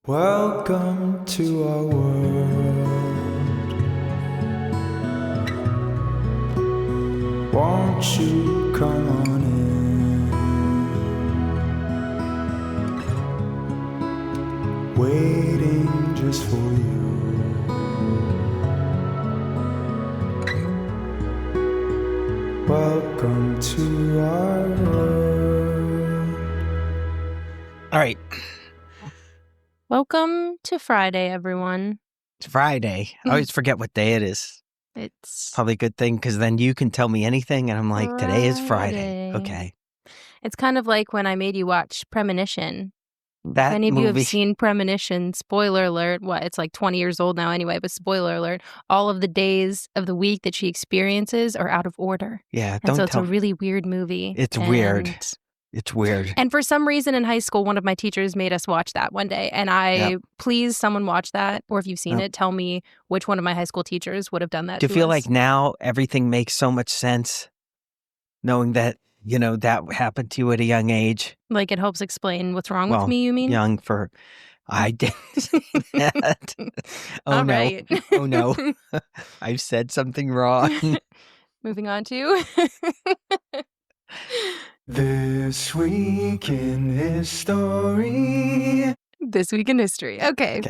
Welcome to our world. Won't you come on in? Waiting just for you. Welcome to our world. All right. Welcome to Friday, everyone. It's Friday. I always forget what day it is. It's Probably a good thing because then you can tell me anything and I'm like, today is Friday. Friday. Okay. It's kind of like when I made you watch Premonition. That if any of you movie. have seen Premonition, spoiler alert, it's like 20 years old now anyway, but spoiler alert, all of the days of the week that she experiences are out of order. Yeah, And so it's a really weird movie. It's weird. It's weird. And for some reason in high school, one of my teachers made us watch that one day. And please, someone watch that. Or if you've seen it, tell me which one of my high school teachers would have done that. Do you feel like now everything makes so much sense knowing that, that happened to you at a young age? Like it helps explain what's wrong with me, you mean? I didn't say that. Oh, All no. right. Oh, no. I've said something wrong. Moving on to... This week in history. This week in history. Okay.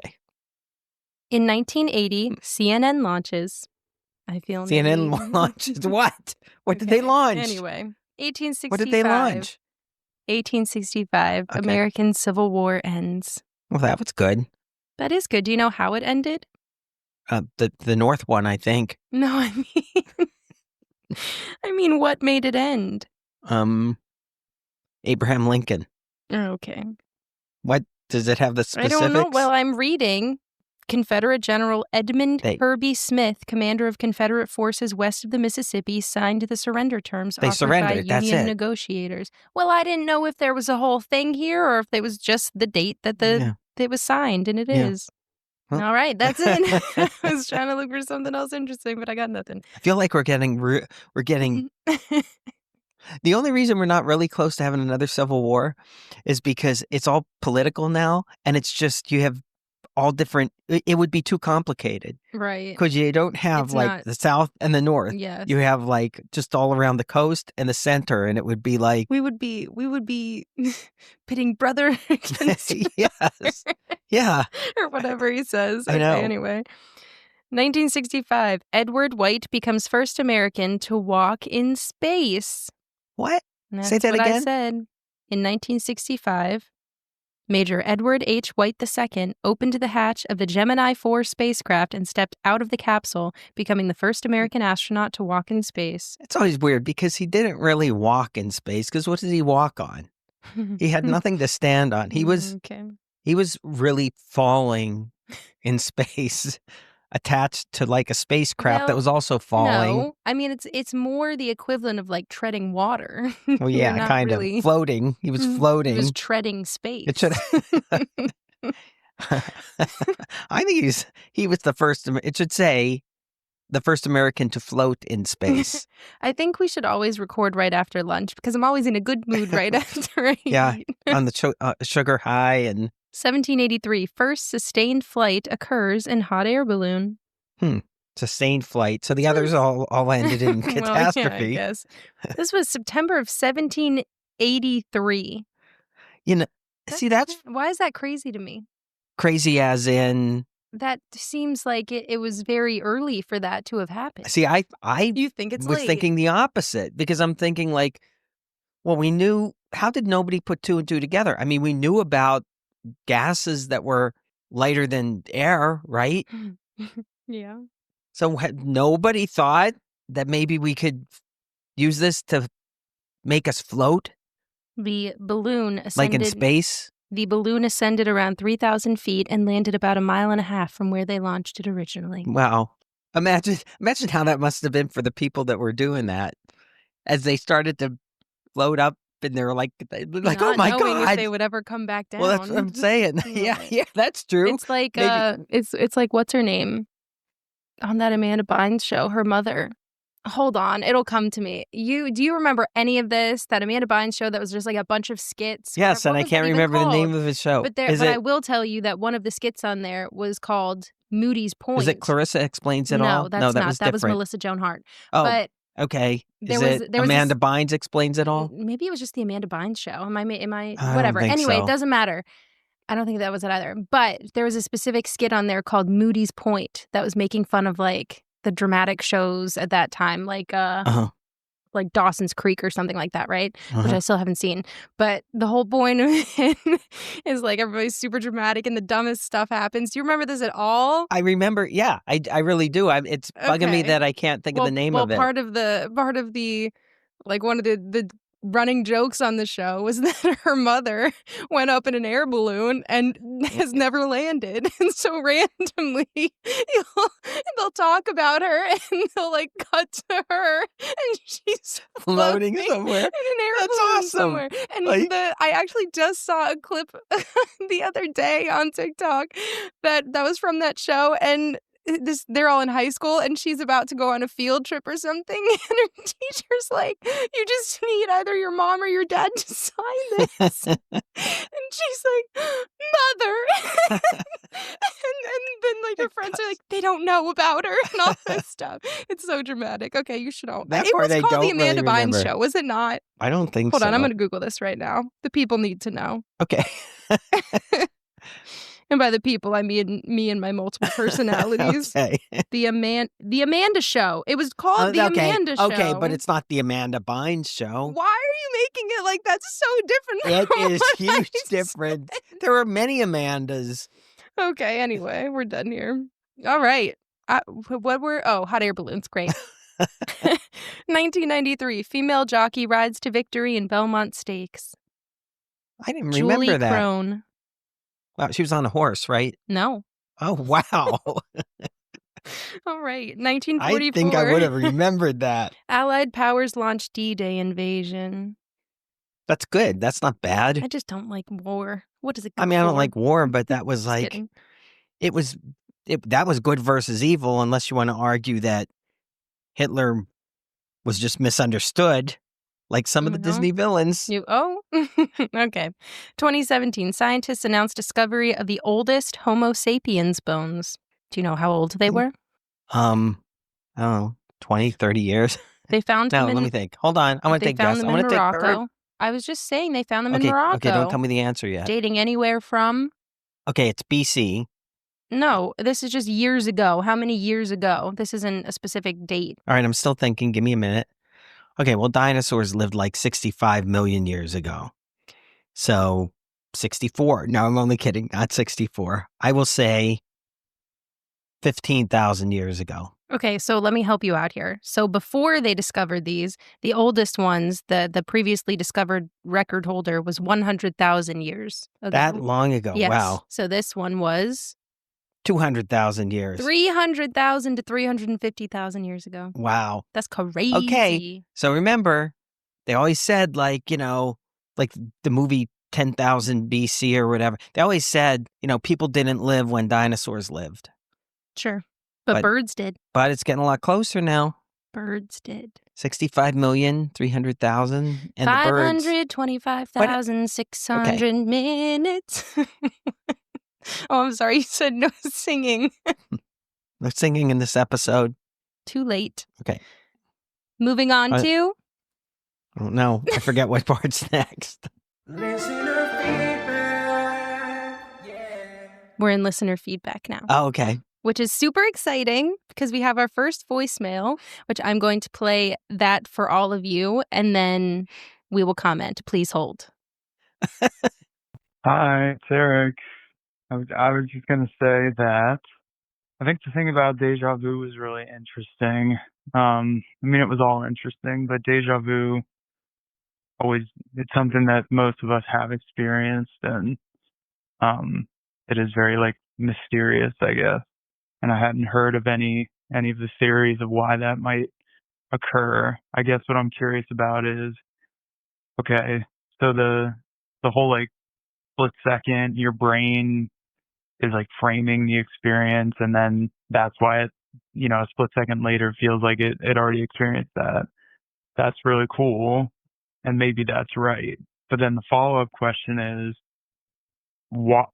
In 1980, CNN launches. I feel CNN launches what? What did they launch? Anyway, 1865. What did they launch? 1865. Okay. American Civil War ends. Well, that was good. That is good. Do you know how it ended? The North one, I think. No, I mean, what made it end? Abraham Lincoln. Okay. What does it have the specifics? I don't know. Well, I'm reading. Confederate General Edmund Kirby Smith, commander of Confederate forces west of the Mississippi, signed the surrender terms offered by Union negotiators. Well, I didn't know if there was a whole thing here or if it was just the date that it was signed, and it is. Well, all right, that's it. I was trying to look for something else interesting, but I got nothing. I feel like we're getting The only reason we're not really close to having another civil war is because it's all political now, and it's just you have all different. It would be too complicated, right? Because you don't have the South and the North. Yes. You have just all around the coast and the center, and it would be like we would be pitting brother against yes, yeah, or whatever he says. I know. Anyway. 1965, Edward White becomes first American to walk in space. What? Say that again? I said. In 1965, Major Edward H. White II opened the hatch of the Gemini 4 spacecraft and stepped out of the capsule, becoming the first American astronaut to walk in space. It's always weird because he didn't really walk in space, because what did he walk on? He had nothing to stand on. He was really falling in space. Attached to a spacecraft that was also falling. No, I mean it's more the equivalent of treading water. Well, yeah, kind of floating. He was floating. He was treading space. It should. I think he was the first. It should say the first American to float in space. I think we should always record right after lunch because I'm always in a good mood right after I eat. On the sugar high and. 1783, first sustained flight occurs in hot air balloon. Sustained flight. So the others all ended in catastrophe. Well, yeah, I guess. This was September of 1783. See, that's... Why is that crazy to me? Crazy as in... That seems like it was very early for that to have happened. See, I you think it's was late. Thinking the opposite, because I'm thinking well, we knew... How did nobody put two and two together? I mean, we knew about gases that were lighter than air, right? Yeah. So nobody thought that maybe we could use this to make us float? The balloon ascended... in space? The balloon ascended around 3,000 feet and landed about 1.5 miles from where they launched it originally. Wow. Imagine how that must have been for the people that were doing that. As they started to float up, and they were like, oh my God, if they would ever come back down. Well, that's what I'm saying. Yeah, that's true. It's like it's like what's her name on that Amanda Bynes show? Her mother, Hold on, it'll come to me. Do you remember any of this? That Amanda Bynes show that was just like a bunch of skits? Yes, and I can't remember the name of the show. But I will tell you that one of the skits on there was called Moody's Point. Is it Clarissa Explains It All? No, that was different. That was Melissa Joan Hart. Oh, but okay. Is it Amanda Bynes Explains It All? Maybe it was just the Amanda Bynes show. Am I don't whatever. think Anyway, so. It doesn't matter. I don't think that was it either. But there was a specific skit on there called Moody's Point that was making fun of like the dramatic shows at that time, like Dawson's Creek or something like that, right? Which I still haven't seen. But the whole point of it is like everybody's super dramatic and the dumbest stuff happens. Do you remember this at all? I remember. Yeah, I really do. It's bugging me that I can't think of the name of it. Part of the like one of the running jokes on the show was that her mother went up in an air balloon and has never landed. And so randomly they'll talk about her and they'll like cut to her and she's floating somewhere in an air balloon somewhere. And I actually just saw a clip the other day on TikTok that was from that show, and they're all in high school and she's about to go on a field trip or something, and her teacher's like, you just need either your mom or your dad to sign this. And she's like, mother. and then like her friends are like, they don't know about her and all this stuff. It's so dramatic. Okay, you should all. It was called the Amanda Bynes Show, was it not? I don't think so. Hold on, I'm going to Google this right now. The people need to know. Okay. And by the people, I mean me and my multiple personalities. Okay. The Amanda Show. It was called the Amanda Show. Okay, but it's not the Amanda Bynes Show. Why are you making it like that's so different? It is huge different. There are many Amandas. Okay, anyway, we're done here. All right. Hot air balloons. Great. 1993, female jockey rides to victory in Belmont Stakes. I didn't remember Julie that. Crone. Wow, she was on a horse, right? No. Oh, wow. All right. 1944. I think I would have remembered that. Allied powers launched D-Day invasion. That's good. That's not bad. I just don't like war. What is it good I mean, I don't for? like war, but that was like, that was good versus evil, unless you want to argue that Hitler was just misunderstood, like some of the Disney villains. Okay. 2017, scientists announced discovery of the oldest Homo sapiens bones. Do you know how old they were? I don't know, 20, 30 years. They found them let me think. Hold on. I'm going to take guess. I'm going to take Morocco. I was just saying they found them in Morocco. Okay, don't tell me the answer yet. Dating anywhere from? Okay, it's BC. No, this is just years ago. How many years ago? This isn't a specific date. All right, I'm still thinking. Give me a minute. Okay, well, dinosaurs lived like 65 million years ago. So 64. No, I'm only kidding. Not 64. I will say 15,000 years ago. Okay, so let me help you out here. So before they discovered these, the oldest ones, the previously discovered record holder was 100,000 years ago. That long ago? Yes. Wow. So this one was 200,000 years. 300,000 to 350,000 years ago. Wow. That's crazy. Okay. So remember, they always said like the movie 10,000 BC or whatever. They always said, people didn't live when dinosaurs lived. Sure. But birds did. But it's getting a lot closer now. Birds did. 65,300,000 and 525,600 minutes. Oh, I'm sorry. You said no singing. No singing in this episode. Too late. Okay. Moving on to? I don't know. I forget what part's next. Listener feedback. Yeah. We're in listener feedback now. Oh, okay. Which is super exciting because we have our first voicemail, which I'm going to play that for all of you, and then we will comment. Please hold. Hi, it's Eric. I was just going to say that I think the thing about deja vu was really interesting. It was all interesting, but deja vu it's something that most of us have experienced, and it is very mysterious, I guess. And I hadn't heard of any of the theories of why that might occur. I guess what I'm curious about is, okay, so the whole split second, your brain is framing the experience, and then that's why it a split second later feels like it already experienced that. That's really cool. And maybe that's right. But then the follow-up question is, why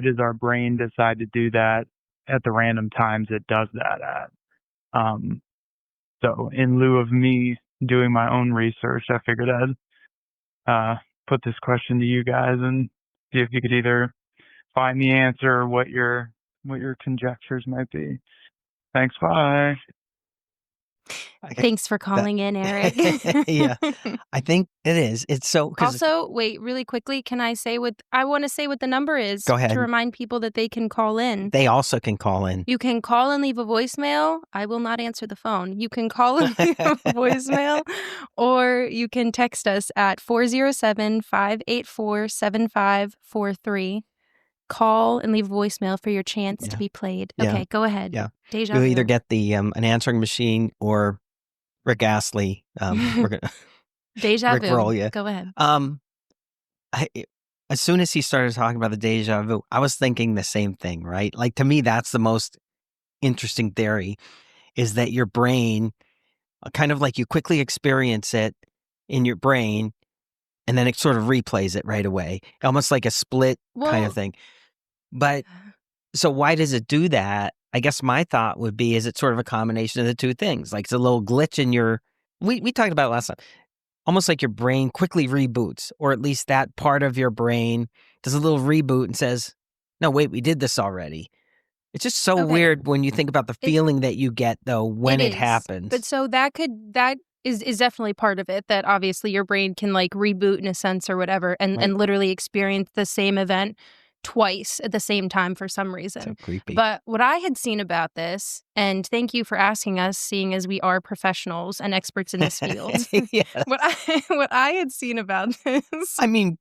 does our brain decide to do that at the random times it does that at? So in lieu of me doing my own research, I figured I'd put this question to you guys and see if you could either find the answer or what your conjectures might be. Thanks, bye. Thanks for calling in, Eric. Yeah, I think it is. It's so. Also, wait, really quickly, can I say what I want to say? What the number is? Go ahead. To remind people that they can call in. They also can call in. You can call and leave a voicemail. I will not answer the phone. You can call and leave a voicemail, or you can text us at 407-584-7543. Call and leave a voicemail for your chance to be played. Okay, go ahead. Yeah. Deja You'll vu. either get the an answering machine or Rick Astley. We're gonna Deja Rick vu. roll you. Go ahead. As soon as he started talking about the deja vu, I was thinking the same thing, right? Like, to me, that's the most interesting theory, is that your brain, kind of like you quickly experience it in your brain, and then it sort of replays it right away, almost like a split kind of thing. But so why does it do that? I guess my thought would be, is it sort of a combination of the two things? Like, it's a little glitch in your, we talked about it last time, almost like your brain quickly reboots, or at least that part of your brain does a little reboot and says, no, wait, we did this already. It's just so weird when you think about the feeling that you get, though, when it happens. But so that is definitely part of it, that obviously your brain can like reboot in a sense or whatever, and literally experience the same event twice at the same time for some reason. So creepy. But what I had seen about this, and thank you for asking us, seeing as we are professionals and experts in this field. Yes. What I had seen about this. I mean,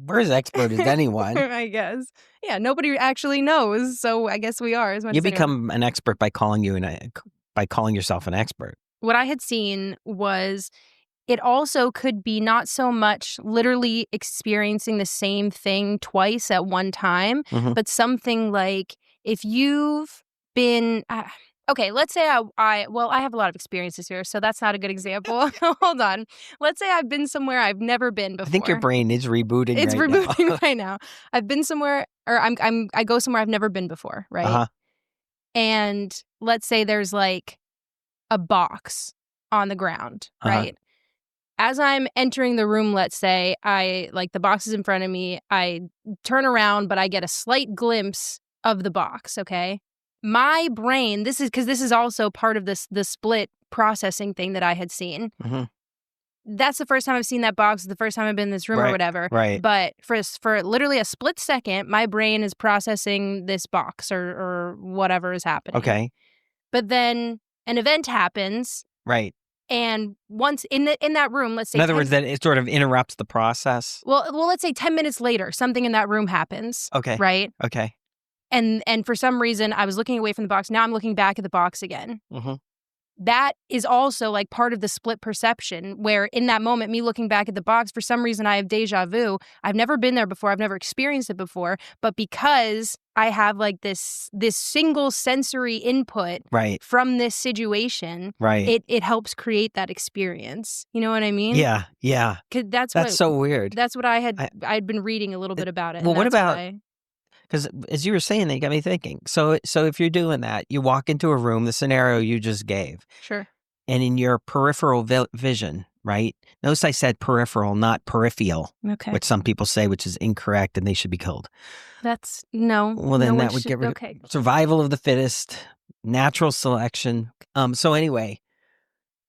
we're as expert as anyone. I guess. Yeah, nobody actually knows, so I guess we are. As much You as become an expert by calling yourself an expert. What I had seen was, it also could be not so much literally experiencing the same thing twice at one time, but something like, if you've been, okay, let's say I have a lot of experiences here, so that's not a good example. Hold on. Let's say I've been somewhere I've never been before. I think your brain is rebooting It's right rebooting now. right now. I've been somewhere, or I go somewhere I've never been before, right? Uh-huh. And let's say there's like a box on the ground, right? As I'm entering the room, let's say, the box is in front of me, I turn around, but I get a slight glimpse of the box, okay? My brain, this is also part of the split processing thing that I had seen. That's the first time I've seen that box, the first time I've been in this room or whatever. Right. But for literally a split second, my brain is processing this box or whatever is happening. Okay. But then an event happens. Right. And once in that room, let's say, in other words, that it sort of interrupts the process. Well, let's say 10 minutes later, something in that room happens. Okay. Right? Okay. And for some reason, I was looking away from the box. Now I'm looking back at the box again. That is also like part of the split perception, where in that moment, me looking back at the box, for some reason I have deja vu. I've never been there before. I've never experienced it before. But because I have like this single sensory input from this situation, it helps create that experience. You know what I mean? Yeah, yeah. That's so weird. That's what I'd been reading a little bit about it. Well, what about, because as you were saying, they got me thinking. So if you're doing that, you walk into a room, the scenario you just gave. Sure. And in your peripheral vision, right? Notice I said peripheral, not peripheral. Okay. Which some people say, which is incorrect, and they should be killed. That's no. Well, then no that would get rid of survival of the fittest, natural selection. So anyway,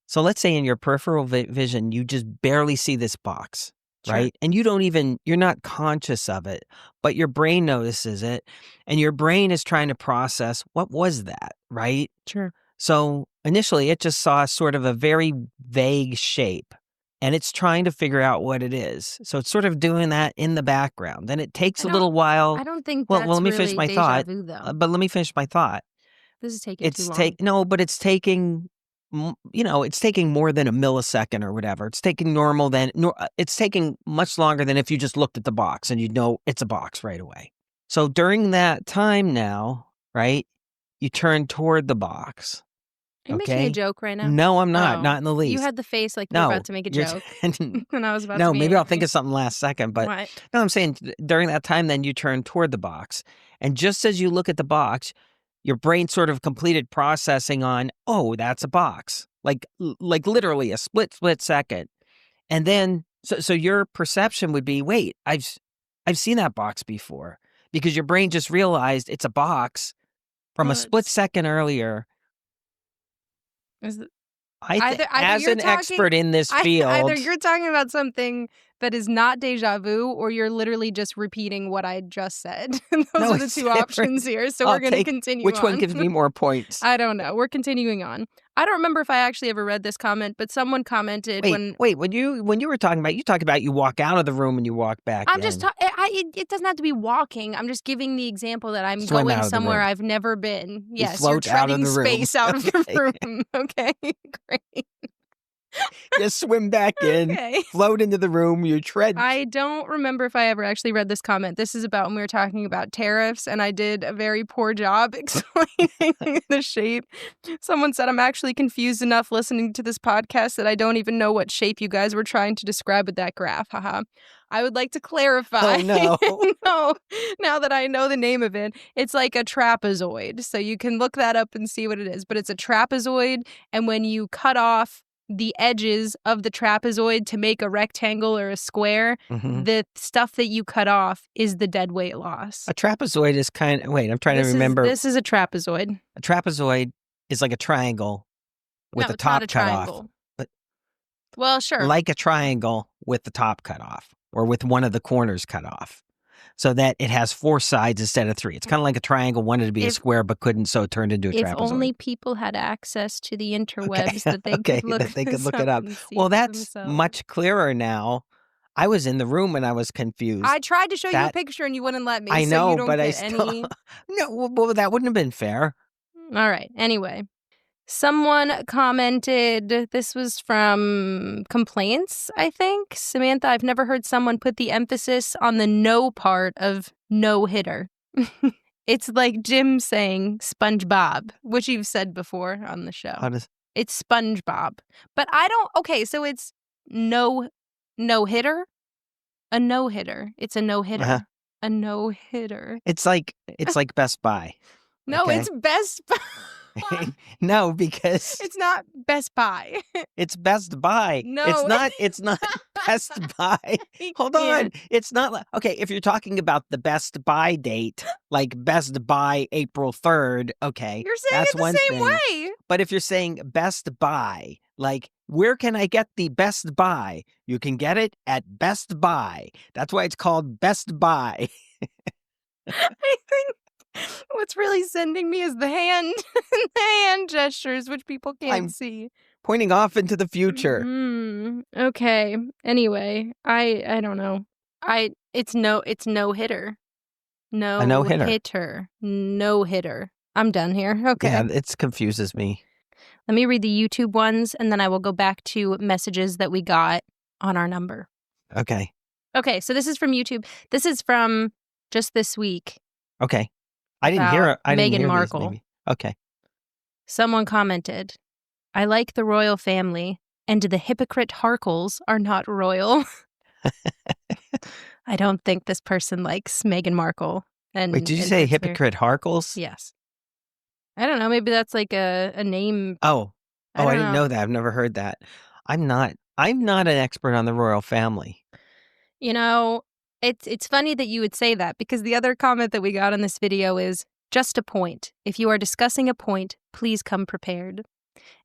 so let's say in your peripheral vision, you just barely see this box. Right. And you're not conscious of it, but your brain notices it, and your brain is trying to process, what was that? Right. Sure. So initially it just saw sort of a very vague shape, and it's trying to figure out what it is. So it's sort of doing that in the background. Then it takes a little while. I don't think that's let me really finish my deja thought. vu, though. But let me finish my thought. This is taking too long. No, but it's taking, it's taking more than a millisecond or whatever. It's taking it's taking much longer than if you just looked at the box and you'd know it's a box right away. So during that time now, right, you turn toward the box. Are you making a joke right now? No, I'm not. Not in the least. You had the face like you were about to make a joke. And I was about to be maybe angry. I'll think of something last second. But no, I'm saying during that time, then you turn toward the box. And just as you look at the box, your brain sort of completed processing on, oh, that's a box. Like literally a split second. And then, so your perception would be, wait, I've seen that box before. Because your brain just realized it's a box from a split second earlier. As an expert in this field, either you're talking about something that is not deja vu, or you're literally just repeating what I just said. Those are the two options here. So we're going to continue. Which one gives me more points? I don't know. We're continuing on. I don't remember if I actually ever read this comment, but someone commented when you were talking about, you walk out of the room and you walk back. I'm just it doesn't have to be walking. I'm just giving the example that I'm going somewhere I've never been. Yes, you're treading space out of the room. Okay, great. Just swim back in, float into the room, you tread. I don't remember if I ever actually read this comment. This is about when we were talking about tariffs, and I did a very poor job explaining the shape. Someone said, I'm actually confused enough listening to this podcast that I don't even know what shape you guys were trying to describe with that graph. Haha. I would like to clarify. Oh, no. No, now that I know the name of it, it's like a trapezoid. So you can look that up and see what it is. But it's a trapezoid, and when you cut off the edges of the trapezoid to make a rectangle or a square, the stuff that you cut off is the dead weight loss. A trapezoid is I'm trying to remember. This is a trapezoid. A trapezoid is like a triangle with the top cut off. Well, sure. Like a triangle with the top cut off, or with one of the corners cut off, so that it has 4 sides instead of 3. It's kind of like a triangle wanted to be a square but couldn't, so it turned into a trapezoid. If only people had access to the interwebs that they could look it up. Well, that's much clearer now. I was in the room and I was confused. I tried to show you a picture and you wouldn't let me. I know, so you don't but get I still no. Well, that wouldn't have been fair. All right. Anyway. Someone commented, this was from complaints, I think. Samantha, I've never heard someone put the emphasis on the no part of no-hitter. It's like Jim saying SpongeBob, which you've said before on the show. It's SpongeBob. But I don't, okay, so it's no-hitter? A no-hitter. It's a no-hitter. Uh-huh. A no-hitter. It's like Best Buy. No, it's Best Buy. No, because it's not Best Buy. It's Best Buy. No, it's not Best Buy. Hold on, it's not okay. If you're talking about the Best Buy date, like Best Buy April 3rd, okay, you're saying that's it the one same thing. way. But if you're saying Best Buy, like where can I get the Best Buy? You can get it at Best Buy. That's why it's called Best Buy. I think what's really sending me is the hand gestures, which people can't see. Pointing off into the future. Okay. Anyway, I don't know. It's no hitter. No hitter. No hitter. I'm done here. Okay. Yeah, it confuses me. Let me read the YouTube ones, and then I will go back to messages that we got on our number. Okay. Okay, so this is from YouTube. This is from just this week. Okay. I didn't hear it. Meghan Markle. Okay. Someone commented, I like the royal family, and the hypocrite Harkles are not royal. I don't think this person likes Meghan Markle. Wait, did you say hypocrite Harkles? Yes. I don't know. Maybe that's like a name. Oh, I didn't know that. I've never heard that. I'm not an expert on the royal family. You know, it's funny that you would say that, because the other comment that we got in this video is just a point. If you are discussing a point, please come prepared.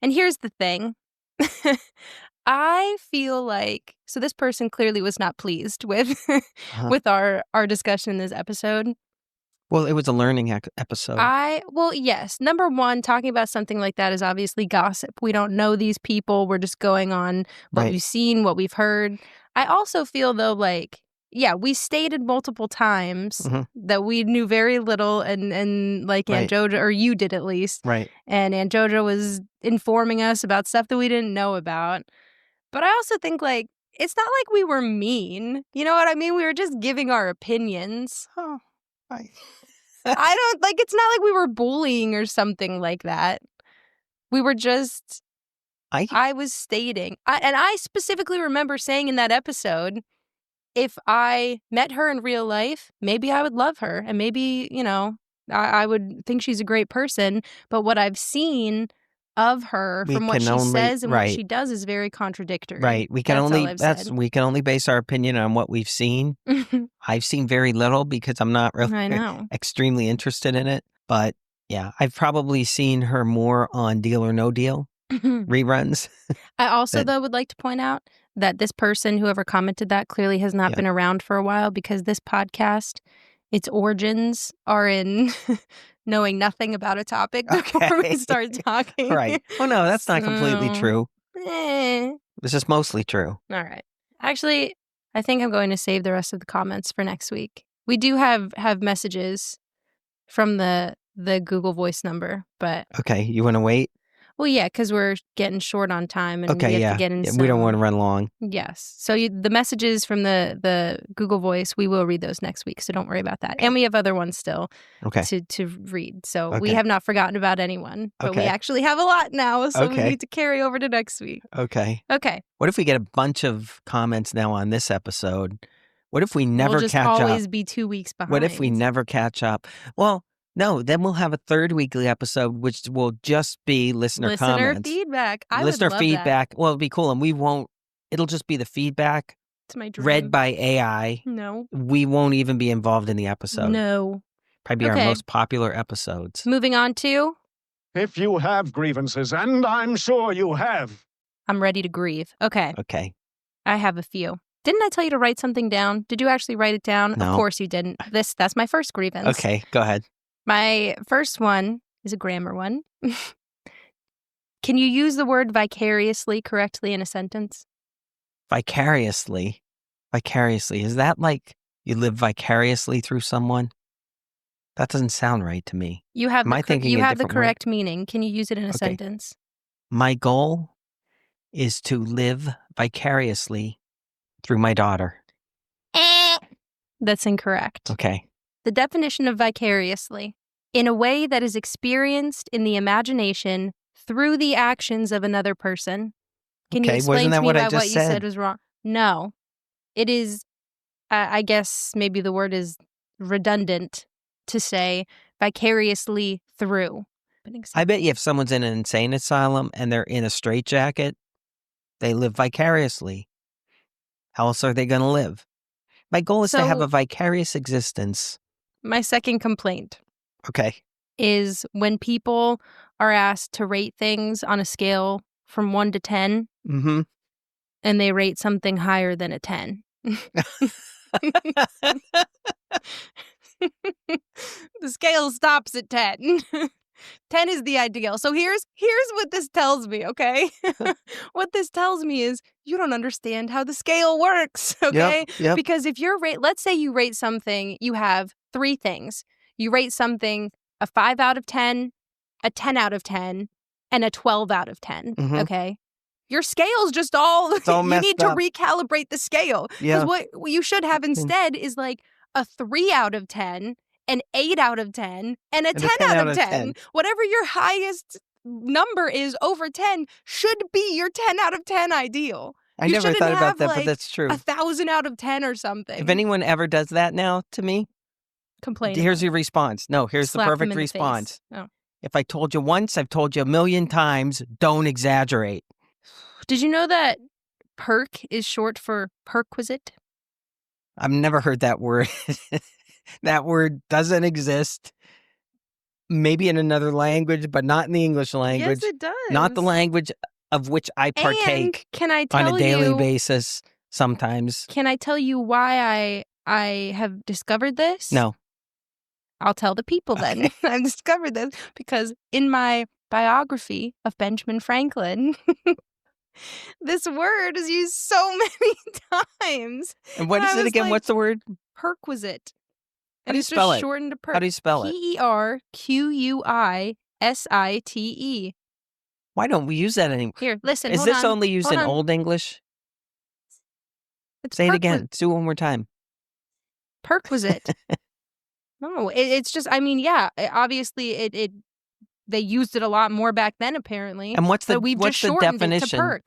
And here's the thing. I feel like, so this person clearly was not pleased with with our discussion in this episode. Well, it was a learning episode. Well, yes. Number one, talking about something like that is obviously gossip. We don't know these people. We're just going on what we've seen, what we've heard. I also feel, though, like, yeah, we stated multiple times that we knew very little, and like Aunt Jojo, or you did at least. Right. And Aunt Jojo was informing us about stuff that we didn't know about. But I also think, like, it's not like we were mean. You know what I mean? We were just giving our opinions. Oh, right. It's not like we were bullying or something like that. We were just, I was stating, and I specifically remember saying in that episode, if I met her in real life, maybe I would love her. And maybe, I would think she's a great person. But what I've seen of her from what she says and what she does is very contradictory. Right. We can only base our opinion on what we've seen. I've seen very little because I'm not really extremely interested in it. But yeah, I've probably seen her more on Deal or No Deal reruns. I also, though, would like to point out that this person, whoever commented that, clearly has not been around for a while, because this podcast, its origins are in knowing nothing about a topic before we start talking. Right. Well, no, that's not completely true. This is mostly true. All right. Actually, I think I'm going to save the rest of the comments for next week. We do have messages from the Google Voice number, but... Okay, you want to wait? Well, yeah, because we're getting short on time, and we have to get in. We don't want to run long. Yes. So the messages from the Google Voice, we will read those next week, so don't worry about that. And we have other ones still to read. So we have not forgotten about anyone, but we actually have a lot now, so we need to carry over to next week. Okay. Okay. What if we get a bunch of comments now on this episode? What if we never catch up? We'll just always be 2 weeks behind. What if we never catch up? Well... No, then we'll have a third weekly episode, which will just be listener comments. Feedback. Listener feedback. That. Well, it'll be cool. And it'll just be the feedback. It's my dream. Read by AI. No. We won't even be involved in the episode. No. Probably our most popular episodes. Moving on to... If you have grievances, and I'm sure you have. I'm ready to grieve. Okay. Okay. I have a few. Didn't I tell you to write something down? Did you actually write it down? No. Of course you didn't. That's my first grievance. Okay, go ahead. My first one is a grammar one. Can you use the word vicariously correctly in a sentence? Vicariously? Vicariously. Is that like you live vicariously through someone? That doesn't sound right to me. You have the correct meaning. Can you use it in a sentence? My goal is to live vicariously through my daughter. That's incorrect. Okay. The definition of vicariously: in a way that is experienced in the imagination through the actions of another person. Can you explain to me why what you said was wrong? No. It is, I guess maybe the word is redundant to say vicariously through. I bet you if someone's in an insane asylum and they're in a straitjacket, they live vicariously. How else are they going to live? My goal is to have a vicarious existence. My second complaint is when people are asked to rate things on a scale from 1 to 10, and they rate something higher than a 10. The scale stops at 10. 10 is the ideal. So here's what this tells me, okay? What this tells me is you don't understand how the scale works, okay? Yep. Because if let's say you rate something, you have 3 things. You rate something a 5 out of 10, a 10 out of 10, and a 12 out of 10, okay? Your scale's just all you need to recalibrate the scale. Because what you should have instead is like a 3 out of 10, an 8 out of 10, and a 10 out of 10. Whatever your highest number is over 10 should be your 10 out of 10 ideal. I never thought about that, but that's true. 1,000 out of 10 or something. If anyone ever does that now to me, complain. Here's your response. No, here's the perfect response. Oh. If I told you once, I've told you a million times, don't exaggerate. Did you know that perk is short for perquisite? I've never heard that word. That word doesn't exist. Maybe in another language, but not in the English language. Yes, it does. Not the language of which I partake on a daily basis sometimes. Can I tell you why I have discovered this? No. I'll tell the people then. I've discovered this because in my biography of Benjamin Franklin, this word is used so many times. And what is it again? What's the word? Perquisite. How do you spell it? Shortened to perk. How do you spell it? PERQUISITE. Why don't we use that anymore? Here, listen. Is this only used in Old English? Say it again. Do it one more time. Perquisite. No, it's just, I mean, yeah, obviously they used it a lot more back then, apparently. And what's the definition? It to perk.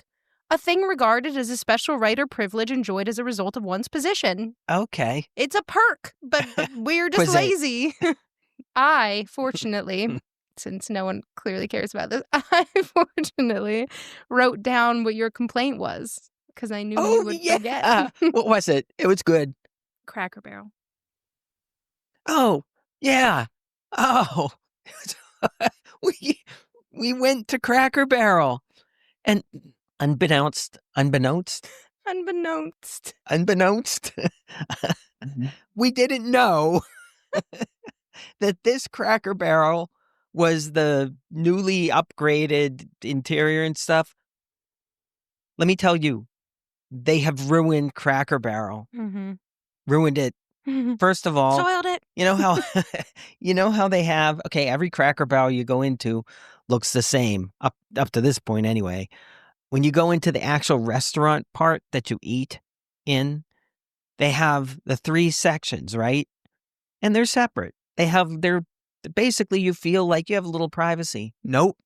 A thing regarded as a special right or privilege enjoyed as a result of one's position. Okay. It's a perk, but we're just lazy. I, fortunately, since no one clearly cares about this, I fortunately wrote down what your complaint was because I knew you would forget. What was it? It was good. Cracker Barrel. Oh, yeah. Oh, we went to Cracker Barrel, and unbeknownst, we didn't know that this Cracker Barrel was the newly upgraded interior and stuff. Let me tell you, they have ruined Cracker Barrel. Mm-hmm. Ruined it. First of all, soiled it. You know how they have, okay, every Cracker Barrel you go into looks the same up to this point anyway. When you go into the actual restaurant part that you eat in, they have the 3 sections, right? And they're separate. They're basically, you feel like you have a little privacy. Nope.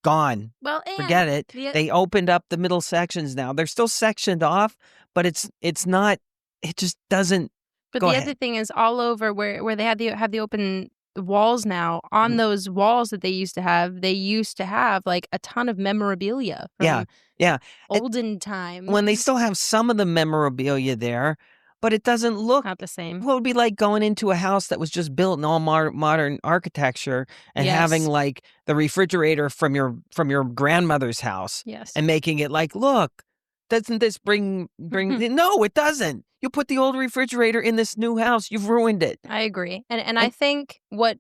Gone. Well, forget it. They opened up the middle sections now. They're still sectioned off, but it's not, it just doesn't. But the other thing is all over where they have the open walls now, on those walls that they used to have like a ton of memorabilia from olden times. When they still have some of the memorabilia there, but it doesn't look not the same. Well, it would be like going into a house that was just built in all modern architecture and having like the refrigerator from your grandmother's house and making it like, look, doesn't this bring No, it doesn't. You put the old refrigerator in this new house, you've ruined it. I agree. And I think what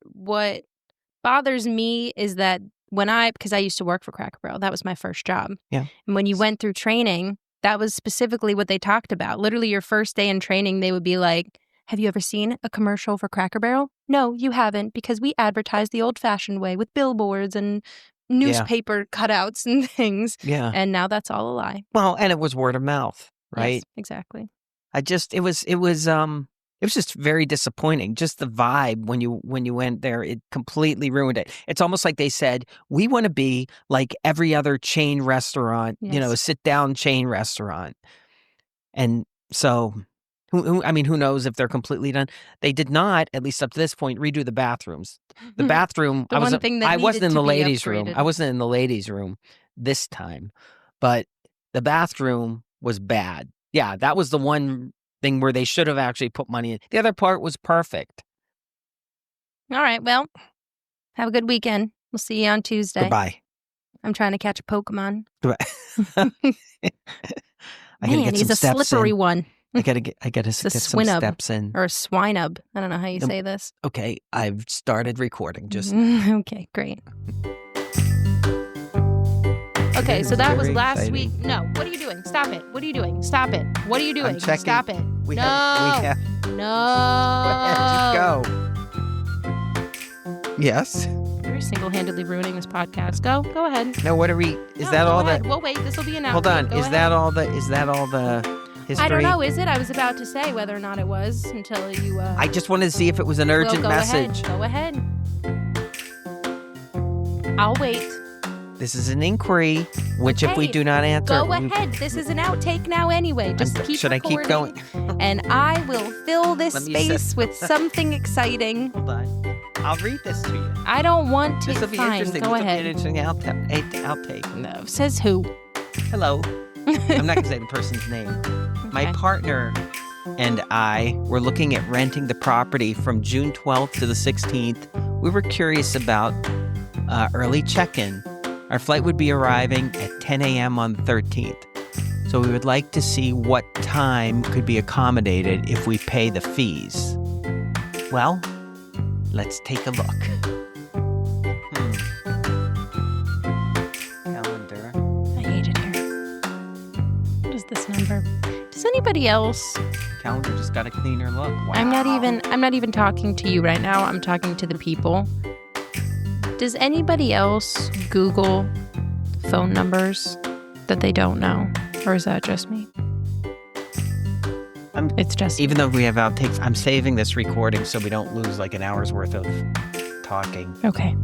bothers me is that because I used to work for Cracker Barrel, that was my first job. Yeah. And when you went through training, that was specifically what they talked about. Literally your first day in training, they would be like, have you ever seen a commercial for Cracker Barrel? No, you haven't, because we advertise the old-fashioned way with billboards and newspaper cutouts and things. Yeah. And now that's all a lie. Well, and it was word of mouth, right? Yes, exactly. It was just very disappointing. Just the vibe when you went there, it completely ruined it. It's almost like they said, we want to be like every other chain restaurant, a sit-down chain restaurant. And so, who knows if they're completely done? They did not, at least up to this point, redo the bathrooms. The bathroom, I wasn't in the ladies' room. I wasn't in the ladies' room this time, but the bathroom was bad. Yeah, that was the one thing where they should have actually put money in. The other part was perfect. All right, well, have a good weekend. We'll see you on Tuesday. Goodbye. I'm trying to catch a Pokemon. Man, he's a slippery one. I gotta get some steps in. Or a Swinub. I don't know how you say this. Okay, I've started recording. Just okay, great. Okay, so that was last week. No, what are you doing? Stop it. What are you doing? Stop it. What are you doing? Stop it. We no. Have, no. Go. Yes. You're single-handedly ruining this podcast. Go ahead. No, what are we? Is that all that? Well, wait. This will be an outro. Hold on. Go is ahead. that all the history? I don't know. Is it? I was about to say whether or not it was until you. I just wanted to see if it was an urgent message. Go ahead. I'll wait. This is an inquiry, which if we do not answer... Go ahead. This is an outtake now anyway. Just keep Should recording, I keep going? And I will fill this space with something exciting. Hold on. I'll read this to you. I don't want to. This will be interesting. Go ahead. This will be an interesting outtake. No. Says who? Hello. I'm not going to say the person's name. Okay. My partner and I were looking at renting the property from June 12th to the 16th. We were curious about early check-in. Our flight would be arriving at 10 a.m. on the 13th. So we would like to see what time could be accommodated if we pay the fees. Well, let's take a look. Calendar. I hate it here. What is this number? Does anybody else? Calendar just got a cleaner look. Wow. I'm not even talking to you right now. I'm talking to the people. Does anybody else Google phone numbers that they don't know? Or is that just me? It's just even though we have outtakes, I'm saving this recording so we don't lose like an hour's worth of talking. Okay.